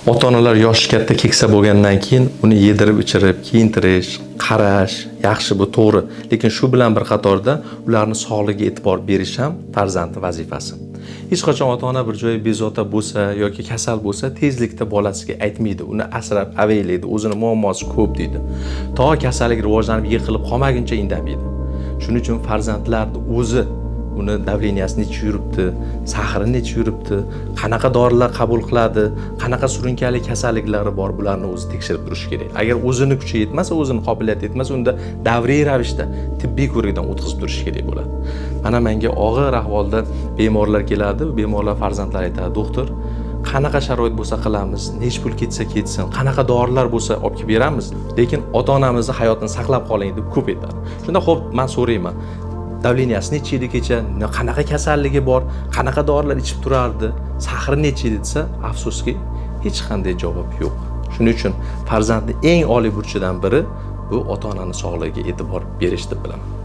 Ota-onalar yoshi katta keksa bo'lgandan keyin uni yedirib, ichirib, kiyintirish, qarash yaxshi, bu to'g'ri. Lekin shu bilan bir qatorda ularning sog'ligiga e'tibor berish ham farzandning vazifasi. Hech qachon ota-ona bir joyi bezovta bo'lsa yoki kasal bo'lsa, tezlikda bolasiga aytmaydi, uni asrab avaylaydi, o'zini muammosi ko'p deydi. To kasallik rivojlanib yiqilib qolmaguncha indamaydi. Shuning uchun farzandlarni o'zi uni davleniyasi necha yuribdi, sahri necha yuribdi, qanaqa dorilar qabul qiladi, qanaqa surunkali kasalliklari bor, bularni o'zi tekshirib turish kerak. Agar o'zini kuchi yetmasa, o'zini qobiliyati yetmasa, unda davriy ravishda tibbiy ko'rikdan o'tkazib turish kerak bo'ladi. Mana menga og'ir ahvolda bemorlar keladi, bemorlar farzandlari aytadi: "Doktor, qanaqa sharoit bo'lsa qilamiz, nech pul ketsa ketsin, qanaqa dorilar bo'lsa olib kelib beramiz, lekin ota-onamizni hayotini saqlab qoling" deb ko'p aytadi. Shunda xo'p, men so'rayman: davleniyasi necha edi kecha, qanaqa kasalligi bor, qanaqa dorilar ichib turardi, sahri necha edi desa, afsuski hech qanday javob yo'q. Shuning uchun farzandning eng oliy burchidan biri bu ota-onaning sog'ligiga e'tibor berish deb bilaman.